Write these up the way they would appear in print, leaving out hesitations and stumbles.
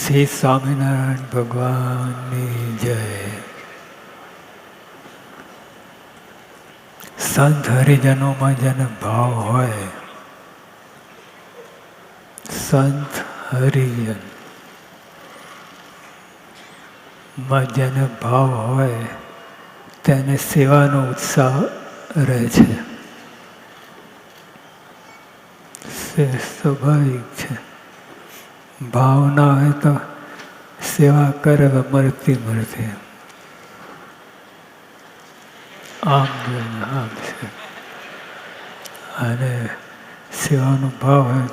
શ્રી સ્વામિનારાયણ ભગવાનની જય. સંત હરિજનોમાં જેને ભાવ હોય, સંત હરિજન માં જેને ભાવ હોય તેને સેવાનો ઉત્સાહ રહે છે. સ્વાભાવિક છે. ભાવ ના હોય તો સેવા કરે મરતી મરતી આમ જોઈને આમ છે. અને સેવાનો ભાવ હોય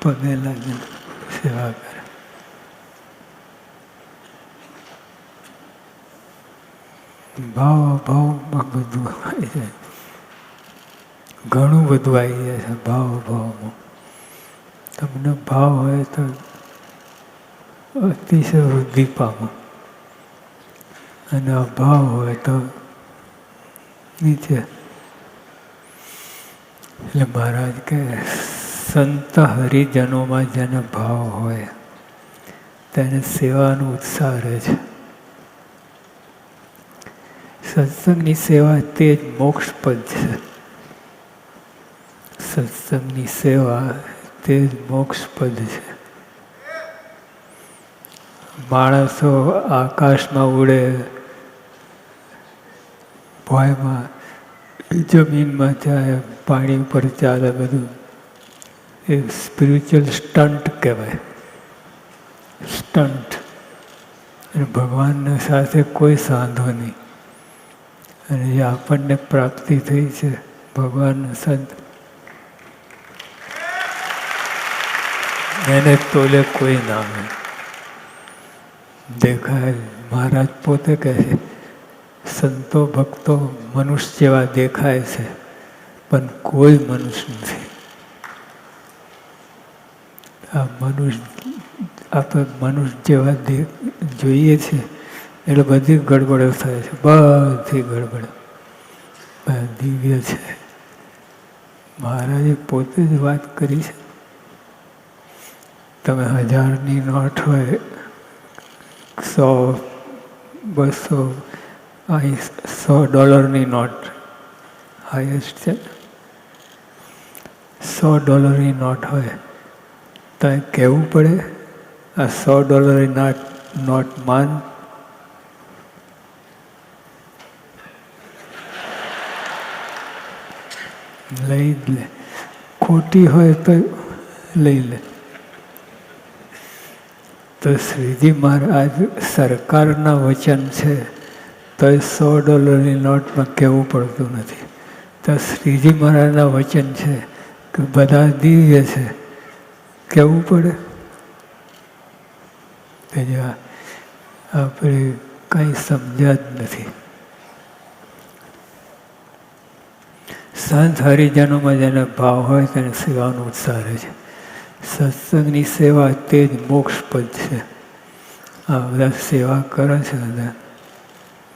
પગે લાગીને સેવા કરે. ભાવ ભાવમાં બધું આવી જાય, ઘણું બધું આવી જાય છે. ભાવમાં તમને ભાવ હોય તો અતિશય વૃદ્ધિ પામો, અને અભાવ હોય તો નીચે. એટલે મહારાજ કે સંત હરિજનોમાં જેને ભાવ હોય તેને સેવાનો ઉત્સાહ રહે છે. સત્સંગની સેવા તે જ મોક્ષપદ છે. સત્સંગની સેવા તે જ મોક્ષપદ છે. માણસો આકાશમાં ઉડે, ભોયમાં, જમીનમાં જાય, પાણી ઉપર ચાલે, બધું એ સ્પિરિચ્યુઅલ સ્ટન્ટ કહેવાય. સ્ટન્ટ. અને ભગવાનની સાથે કોઈ સાંધો નહીં. અને જે આપણને પ્રાપ્તિ થઈ છે ભગવાનના સંત, એને તોલે કોઈ ના હોય. દેખાય. મહારાજ પોતે કહે છે, સંતો ભક્તો મનુષ્ય જેવા દેખાય છે પણ કોઈ મનુષ્ય નથી. આ આપણે મનુષ્ય જેવા જોઈએ છે એટલે બધી ગડબડો થાય છે. બધી ગડબડ દિવ્ય છે. મહારાજે પોતે જ વાત કરી છે. તમે 1000ની નોટ હોય, 100, 200, અહીં $100ની નોટ હાઈએસ્ટ છે. $100ની નોટ હોય તો કહેવું પડે આ $100ની નોટ માન. લઈ જ લે. ખોટી હોય તો લઈ લે. તો શ્રીજી મહારાજ સરકારના વચન છે તો $100ની નોટમાં કહેવું પડતું નથી. તો શ્રીજી મહારાજના વચન છે કે બધા દિવ્ય છે, કહેવું પડે. આપણે કંઈ સમજ્યા જ નથી. સંત હરિજનોમાં જેને ભાવ હોય તેને સેવાનો ઉત્સાહ રહે છે. સત્સંગની સેવા તે જ મોક્ષપદ છે. આ બધા સેવા કરે છે, બધા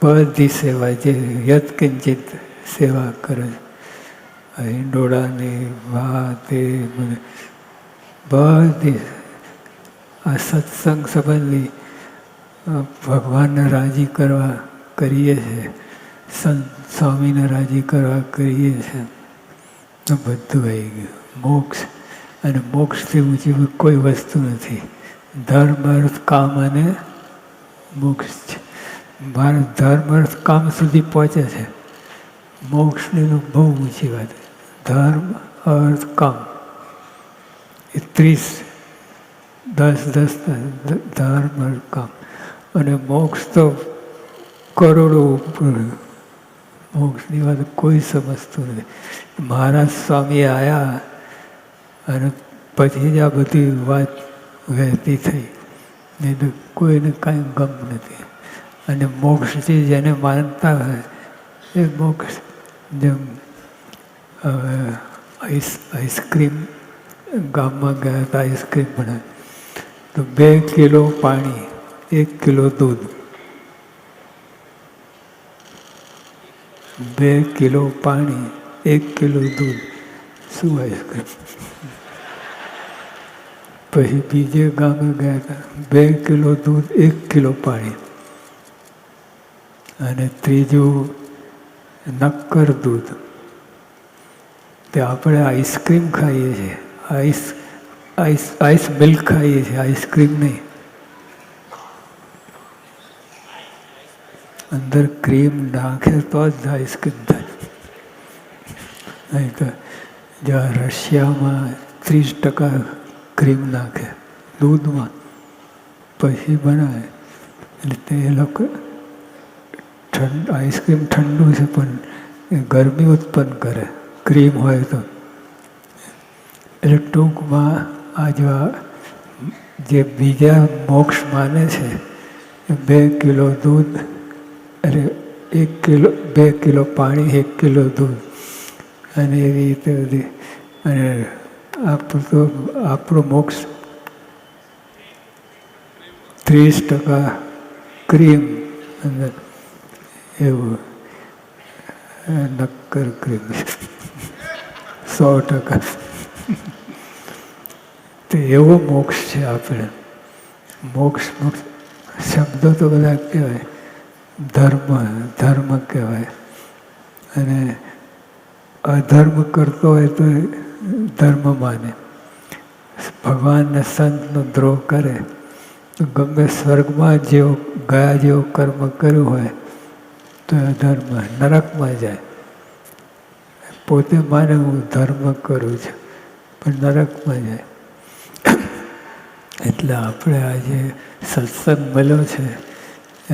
બધી સેવા જે યત્કિંચિત સેવા કરે છે. હિંડોળાની વાત એ બધી આ સત્સંગ સંબંધી ભગવાનને રાજી કરવા કરીએ છીએ, સંત સ્વામીને રાજી કરવા કરીએ છીએ, તો બધું આવી ગયું. મોક્ષ, અને મોક્ષથી ઊંચી કોઈ વસ્તુ નથી. ધર્મ, અર્થ, કામ અને મોક્ષ છે. ભારત ધર્મ, અર્થ, કામ સુધી પહોંચે છે. મોક્ષની તો બહુ ઊંચી વાત. ધર્મ, અર્થ, કામ એ 30, 10 ધર્મ, અર્થ, કામ. અને મોક્ષ તો કરોડો ઉપર. મોક્ષની વાત કોઈ સમજતું નથી. મહારાજ સ્વામી આવ્યા અને પછી જ આ બધી વાત વહેતી થઈ. નહીં તો કોઈને કાંઈ ગમ નથી. અને મોક્ષથી જેને માનતા હોય એ મોક્ષ. જેમ આઈસ્ક્રીમ ગામમાં ગયા હતા, આઈસ્ક્રીમ બનાવી તો 2 કિલો પાણી, 1 કિલો દૂધ. 2 કિલો પાણી, 1 કિલો દૂધ. શું આઈસ્ક્રીમ? પછી બીજે ગામે ગયા હતા, 2 કિલો દૂધ 1 કિલો પાણી, અને ત્રીજું નક્કર દૂધ. તે આપણે આઈસ્ક્રીમ ખાઈએ છીએ, આઈસ મિલ્ક ખાઈએ છીએ, આઈસ્ક્રીમ નહીં. અંદર ક્રીમ નાખે તો જ આઈસ્ક્રીમ થાય. નહીં તો જ્યાં રશિયામાં 30% ક્રીમ નાખે દૂધમાં, પછી બનાવે. એટલે તે લોકો આઈસ્ક્રીમ ઠંડુ છે પણ એ ગરમી ઉત્પન્ન કરે ક્રીમ હોય તો. એટલે ટૂંકમાં આ જે બીજા મોક્ષ માને છે એ 2 કિલો દૂધ, અરે 2 કિલો પાણી 1 કિલો દૂધ, અને એવી રીતે બધી. અને આપણો મોક્ષ 30% ક્રીમ અંદર, એવું નક્કર ક્રીમ 100%. તો એવો મોક્ષ છે આપણે. મોક્ષ શબ્દો તો બધા કહેવાય, ધર્મ કહેવાય, અને અધર્મ કરતો હોય તો ધર્મ માને. ભગવાનને સંતનો દ્રોહ કરે તો ગમે સ્વર્ગમાં ગયા જેવો કર્મ કર્યું હોય તો અધર્મ, નરકમાં જાય. પોતે માને હું ધર્મ કરું છું પણ નરકમાં જાય. એટલે આપણે આજે સત્સંગ મળ્યો છે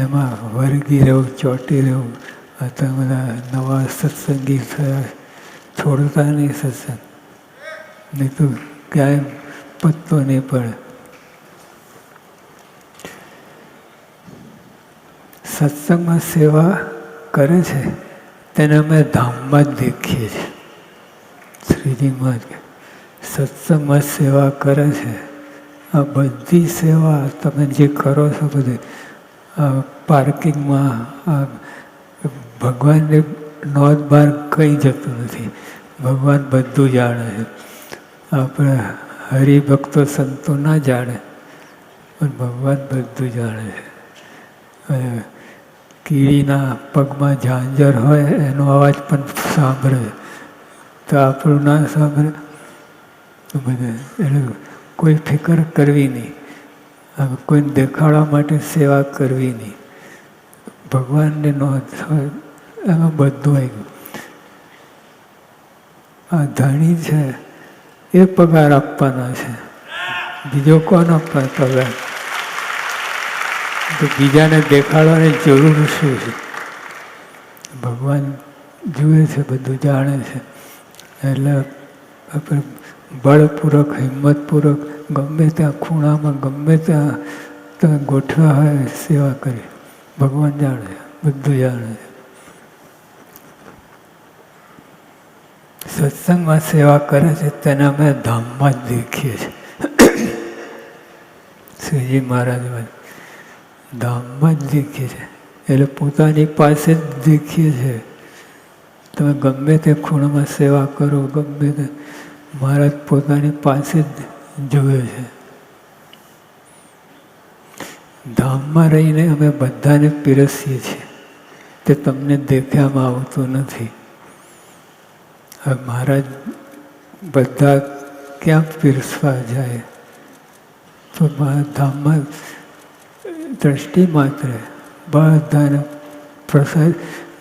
એમાં વળગી રહેવું, ચોંટી રહેવું. આ તો બધા નવા સત્સંગી થયા, છોડતા નહીં સત્સંગ, નહીં તો ક્યાંય પત્તો નહીં પડે. સત્સંગમાં સેવા કરે છે તેને અમે ધામમાં જ દેખીએ છીએ. શ્રીજી મહારાજ સત્સંગમાં સેવા કરે છે. આ બધી સેવા તમે જે કરો છો બધી, આ પાર્કિંગમાં, આ ભગવાનને નોંધ બહાર કંઈ જતું નથી. ભગવાન બધું જાણે છે. આપણે હરિભક્તો સંતો ના જાણે પણ ભગવાન બધું જાણે છે. કીડીના પગમાં ઝાંઝર હોય એનો અવાજ પણ સાંભળે તો આપણું ના સાંભળે તો બધે. એટલે કોઈ ફિકર કરવી નહીં, કોઈને દેખાડવા માટે સેવા કરવી નહીં. ભગવાનને નોંધ હોય એમાં બધું આવી ગયું. આ ધણી છે એ પગાર આપવાના છે, બીજો કોણ આપવા પગાર? તો બીજાને દેખાડવાની જરૂર શું છે? ભગવાન જુએ છે, બધું જાણે છે. એટલે આપણે બળપૂર્વક, હિંમતપૂર્વક ગમે ત્યાં ખૂણામાં, ગમે ત્યાં તમે ગોઠવા હોય સેવા કરી. ભગવાન જાણે છે, બધું જાણે છે. સત્સંગમાં સેવા કરે છે તેને અમે ધામમાં જ દેખીએ છીએ. શ્રીજી મહારાજ ધામમાં જ દેખીએ છીએ. એટલે પોતાની પાસે જ દેખીએ છીએ. તમે ગમે તે ખૂણામાં સેવા કરો, ગમે તે, મહારાજ પોતાની પાસે જ જુએ છે. ધામમાં રહીને અમે બધાને પીરસીએ છીએ. તે તમને દેખાવામાં આવતું નથી. હવે મહારાજ બધા ક્યાં પીરસવા જાય? તો ધામમાં દ્રષ્ટિ માત્ર બધાને પ્રસાદ,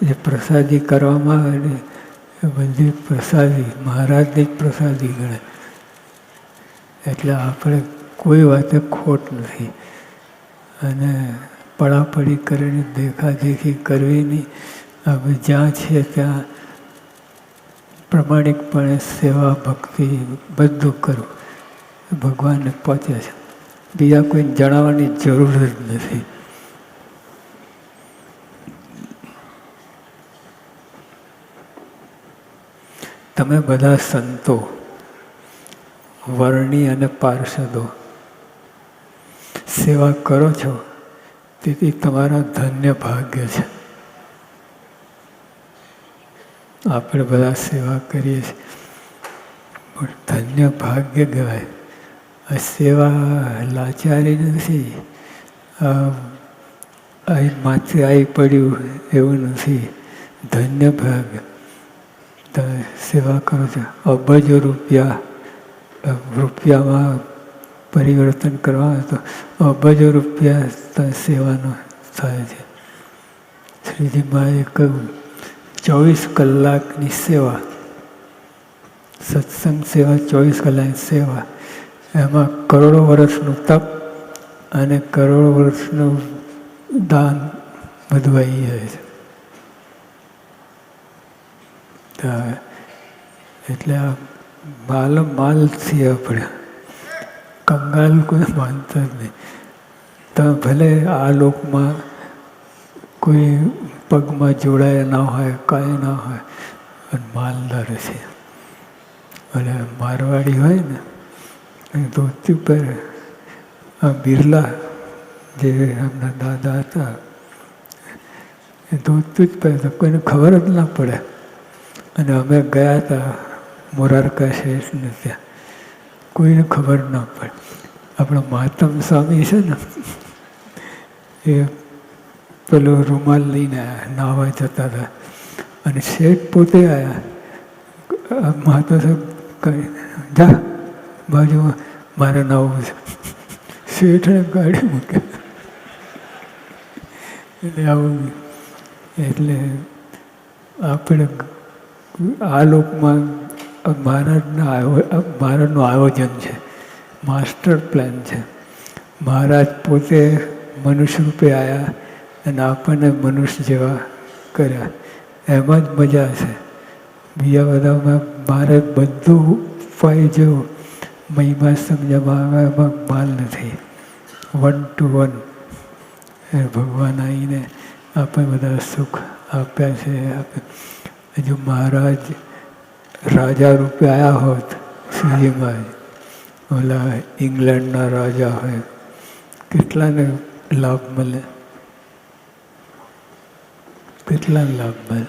જે પ્રસાદી કરવામાં આવે ને એ બધી પ્રસાદી મહારાજની જ પ્રસાદી ગણે. એટલે આપણે કોઈ વાતે ખોટ નથી. અને પડાપડી કરીને દેખાદેખી કરવી નહીં. હવે જ્યાં છે ત્યાં પ્રમાણિકપણે સેવા, ભક્તિ બધું કરવું, ભગવાનને પહોંચે છે. બીજા કોઈને જણાવવાની જરૂર જ નથી. તમે બધા સંતો, વર્ણી અને પાર્ષદો સેવા કરો છો, તેથી તમારા ધન્ય ભાગ્ય છે. આપણે બધા સેવા કરીએ છીએ પણ ધન્ય ભાગ્ય કહેવાય. આ સેવા લાચારી નથી, માથે આવી પડ્યું એવું નથી. ધન્ય ભાગ. તમે સેવા કરો છો. અબજો રૂપિયામાં પરિવર્તન કરવા તો અબજો રૂપિયા સેવાનો થાય છે. શ્રીજી મહારાજે કહ્યું 24 કલાકની સેવા, સત્સંગ સેવા, 24 કલાકની સેવા, એમાં કરોડો વર્ષનું તપ અને કરોડો વર્ષનું દાન બધું આવી જાય છે. એટલે આ માલથી આપણે કંગાલ કોઈ માનતા જ નહીં. તો ભલે આ લોકમાં કોઈ પગમાં જોડાયા ના હોય, કાંઈ ના હોય, પણ માલદાર છે. અને મારવાડી હોય ને ધોતી પર આ બિરલા જે એમના દાદા હતા એ ધોતી જ પહેરતા, કોઈને ખબર જ ના પડે. અને અમે ગયા હતા મોરારકા શેઠને ત્યાં, કોઈને ખબર ના પડે. આપણા માતમ સ્વામી છે ને એ પેલો રૂમાલ લઈને આવ્યા, નાહવા જતા હતા અને શેઠ પોતે આવ્યા. માતા સાહેબ કહી જા બાજુમાં મારે નાહવું છે. શેઠને ગાડી મૂકે. એટલે આવું, એટલે આપણે આ લોકમાં મહારાજનું આયોજન છે, માસ્ટર પ્લાન છે. મહારાજ પોતે મનુષ્ય રૂપે આવ્યા અને આપણને મનુષ્ય જેવા કર્યા. એમાં જ મજા છે. બીજા બધામાં મારે બધું ઉપાય જેવો મહિમા સમજવામાં આવે, એમાં માલ નથી. 1 to 1 ભગવાન આવીને આપણે બધા સુખ આપ્યા છે. હજુ મહારાજ રાજા રૂપે આવ્યા હોત, શ્રીજી મહારાજ ઓલા ઇંગ્લેન્ડના રાજા હોય, કેટલાને લાભ મળે, કેટલા લાભ મળે.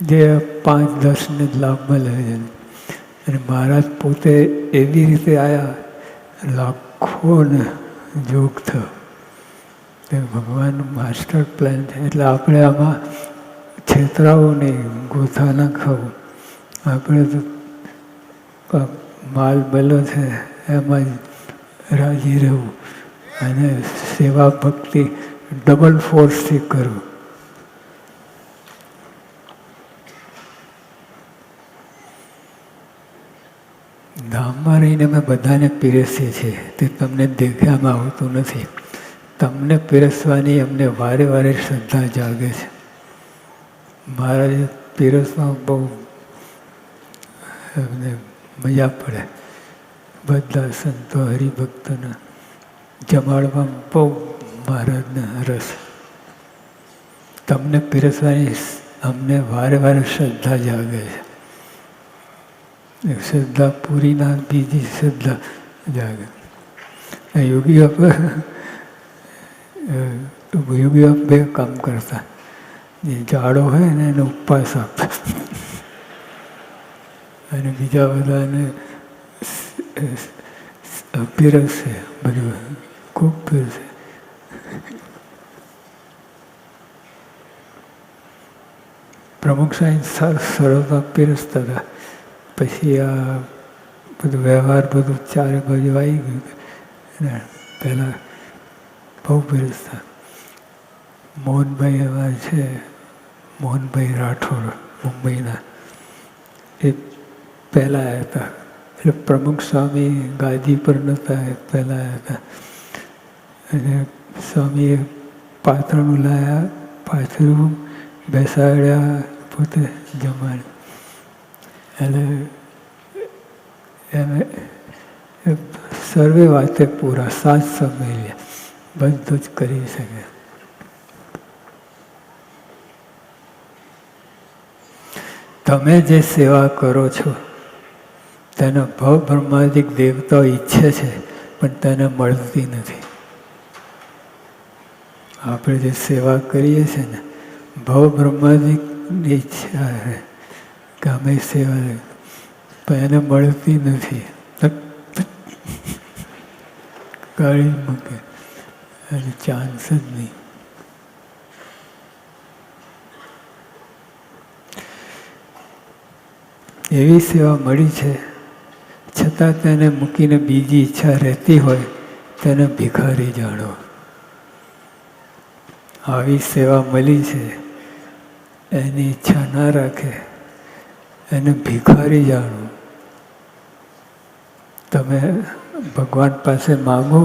જે 5-10 ને લાભ મળે છે. અને મહારાજ પોતે એવી રીતે આવ્યા, લાખોને જોગ થયો. તે ભગવાનનું માસ્ટર પ્લાન છે. એટલે આપણે આમાં છેતરાવું નહીં, ગોથા ના ખાવું. આપણે તો માલ મળ્યો છે એમાં જ રાજી રહેવું અને સેવા ભક્તિ ડબલ ફોર્સથી કરવું. ધામમાં રહીને અમે બધાને પીરસીએ છીએ, તે તમને દેખાવામાં આવતું નથી. તમને પીરસવાની અમને વારે વારે શ્રદ્ધા જાગે છે. મહારાજે પીરસમાં બહુ એમને મજા પડે. બધા સંતો હરિભક્તોને જમાડવામાં બહુ મહારાજને રસ. તમને પીરસવાની અમને વારે વારે શ્રદ્ધા જાગે છે. શ્રદ્ધા પૂરી ના, બીજી શ્રદ્ધા જાગે. યોગી બાપ બે કામ કરતા. જે જાડો હોય ને એને ઉપવાસ આપે અને બીજા બધાને પીરસે, બધું ખૂબ પીરસે. પ્રમુખ સાહેબ સરળતા પીરસતા હતા. પછી આ બધું વ્યવહાર બધું ચારે બાજુ આવી ગયું. પહેલાં બહુ પીરસતા. મોહનભાઈ એવા છે, મોહનભાઈ રાઠોડ મુંબઈના, એ પહેલાં આવ્યા હતા. એટલે પ્રમુખ સ્વામી ગાદી પર નહોતા, એ પહેલાં આવ્યા હતા. અને સ્વામીએ પાથરણું લાવ્યા, પાથરું બેસાડ્યા, પોતે જમાડ્યા. એટલે એને સર્વે વાતે પૂરા, સાત સમય બધું જ કરી શકે. તમે જે સેવા કરો છો તેને ભવ બ્રહ્માદિક દેવતાઓ ઈચ્છે છે, પણ તેને મળતી નથી. આપણે જે સેવા કરીએ છીએ ને, ભવ બ્રહ્માદિકની ઈચ્છા છે કે અમે સેવા, પણ એને મળતી નથી. કાઢી મૂકે અને ચાન્સ જ નહીં. એવી સેવા મળી છે છતાં તેને મૂકીને બીજી ઈચ્છા રહેતી હોય તેને ભિખારી જાણો. આવી સેવા મળી છે એની ઈચ્છા ના રાખે એને ભિખારી જાણો. તમે ભગવાન પાસે માગો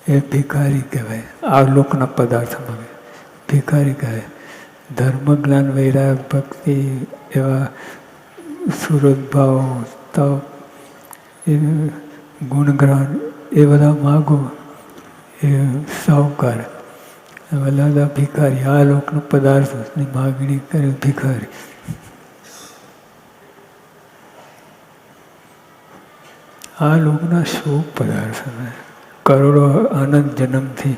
એ ભિખારી કહેવાય. આ લોકના પદાર્થ માગે ભિખારી કહેવાય. ધર્મ જ્ઞાન વૈરાગ ભક્તિ એવા સુરત ભાવ તપ એ ગુણગ્રાન એ બધા માગો એ સાહુકાર. બધા ભિખારી. આ લોકનો પદાર્થની માગણી કરે ભિખારી. આ લોકના શોક પદાર્થ કરોડો આનંદ જન્મથી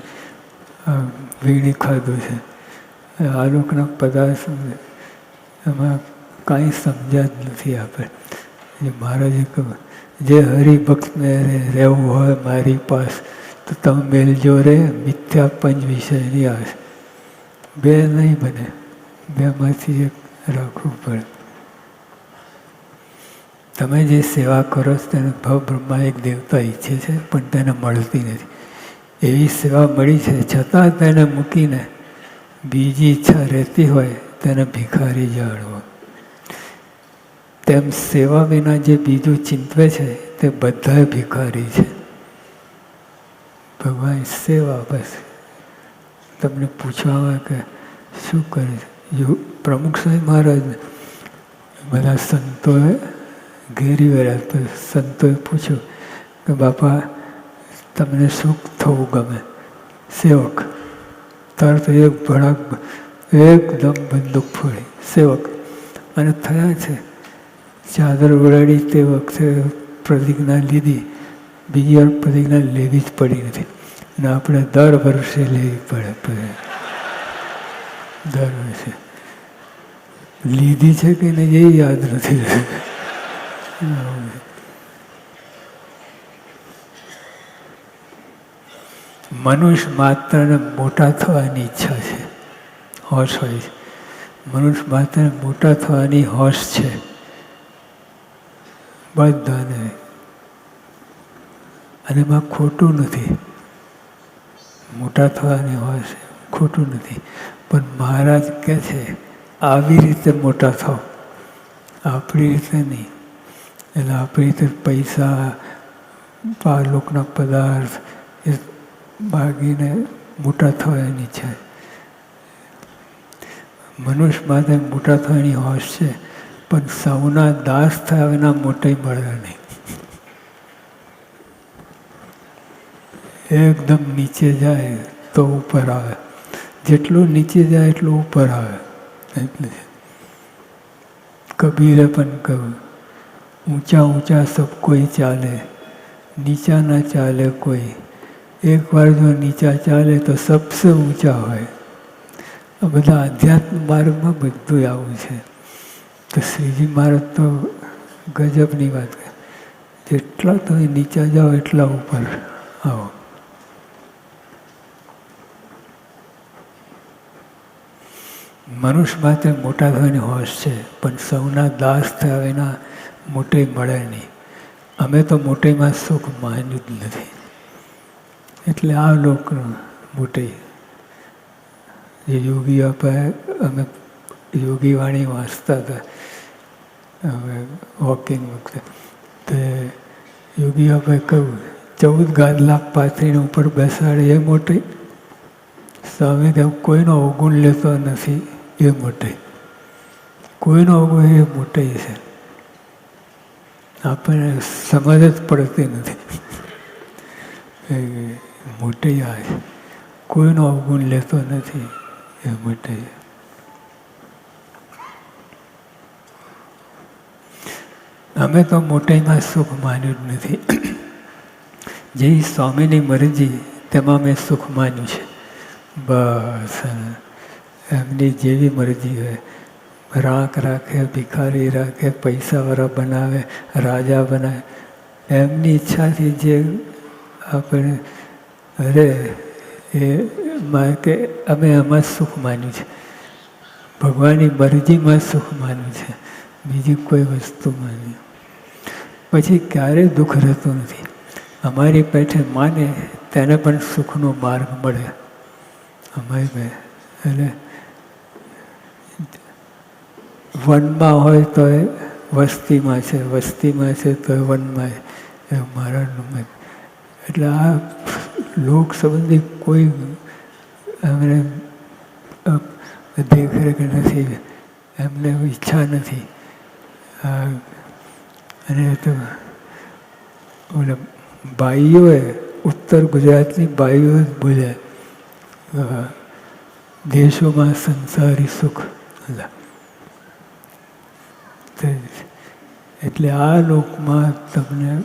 વીણી ખાધું છે. આ લોકના પદાર્થ એમાં કાંઈ સમજ્યા જ નથી આપણે. મહારાજે કહ્યું જે હરિભક્તને રહેવું હોય મારી પાસ તો તમે મેલજો રે મિથ્યા પંચ વિષયની આશ. બે નહીં બને, બેમાંથી એક રાખવું પડે. તમે જે સેવા કરો છો તેને ભવ બ્રહ્મા એક દેવતા ઈચ્છે છે પણ તેને મળતી નથી. એવી સેવા મળી છે છતાં તેને મૂકીને બીજી ઈચ્છા રહેતી હોય તેને ભિખારી જાણવો. તેમ સેવા વિના જે બીજું ચિંતવે છે તે બધા ભિખારી છે. ભગવાન સેવા બસ. તમને પૂછવામાં કે શું કરે છે પ્રમુખ સાહેબ મહારાજ બધા સંતોએ ઘેરી વળ્યા તો સંતોએ પૂછ્યું કે બાપા તમને શું થવું ગમે? સેવક. તરત એક ભડાક એકદમ બંદૂક ફોડી સેવક. અને થયા છે. ચાદર ઉડાડી તે વખતે પ્રતિજ્ઞા લીધી. બીજી વાર પ્રતિજ્ઞા લેવી જ પડી નથી. અને આપણે દર વર્ષે લેવી પડે. દર વર્ષે લીધી છે કે નહીં એ યાદ નથી. મનુષ્ય માત્રને મોટા થવાની ઈચ્છા છે, હોશ હોય છે. મનુષ્ય માત્રને મોટા થવાની હોશ છે બધાને. અને એમાં ખોટું નથી. મોટા થવાની હોશ ખોટું નથી. પણ મહારાજ કહે છે આવી રીતે મોટા થાવ, આપણી રીતે નહીં. એટલે આપણી રીતે પૈસા લોકના પદાર્થ એ માગીને મોટા થવાની ઈચ્છા. મનુષ્ય માટે મોટા થવાની હોશ છે પણ સૌના દાસ થયા વિના મોટી મળે નહીં. એકદમ નીચે જાય તો ઉપર આવે. જેટલું નીચે જાય એટલું ઉપર આવે. એટલે કબીરે પણ કહ્યું ઊંચા ઊંચા સબ કોઈ ચાલે, નીચા ના ચાલે કોઈ. એક વાર જો નીચા ચાલે તો સબસે ઊંચા હોય. આ બધા આધ્યાત્મ માર્ગમાં બધું આવું છે. તો શ્રીજી મહારાજ તો ગજબની વાત કરે. જેટલા તમે નીચા જાઓ એટલા ઉપર આવો. મનુષ્ય માટે મોટા થવાની હોશ છે પણ સૌના દાસ થયા વિના મોટી મળે નહીં. અમે તો મોટીમાં સુખ માન્યું જ નથી. એટલે આ લોકો મોટી જે યોગી આપણે અમે યોગી વાણી વાંચતા હતા હવે વોકિંગ વખતે તે યોગી આપણે કહ્યું 14 ગાદલા પાથરીને ઉપર બેસાડે એ મોટી. સ્વામી કહ્યું કોઈનો અવગુણ લેતો નથી એ મોટી. કોઈનો અવગુણ એ મોટી છે. આપણને સમજ જ પડતી નથી. મોટી આ છે. કોઈનો અવગુણ લેતો નથી એ મોટી. અમે તો મોટાઈમાં સુખ માન્યું જ નથી. જે સ્વામીની મરજી તેમાં મેં સુખ માન્યું છે. બસ એમની જેવી મરજી હોય. રાખ રાખે, ભિખારી રાખે, પૈસાવાળા બનાવે, રાજા બનાવે, એમની ઈચ્છાથી જે આપણે રહે એમાં કે અમે આમાં સુખ માન્યું છે, ભગવાનની મરજીમાં સુખ માન્યું છે, બીજી કોઈ વસ્તુ માની પછી ક્યારેય દુઃખ રહેતું નથી. અમારી પેઠે માને તેને પણ સુખનો માર્ગ મળે. અમારી પાસે એટલે વનમાં હોય તો એ વસ્તીમાં છે, વસ્તીમાં છે તો એ વનમાં એ મહારાજનું મત. એટલે આ લોક સંબંધી કોઈ એમને દેખરેખ નથી, એમને ઈચ્છા નથી. અને તો ઓલા બાઈઓએ ઉત્તર ગુજરાતની બાઈઓ જ બોલ્યા દેશોમાં સંસારી સુખ. એટલે આ લોકમાં તમને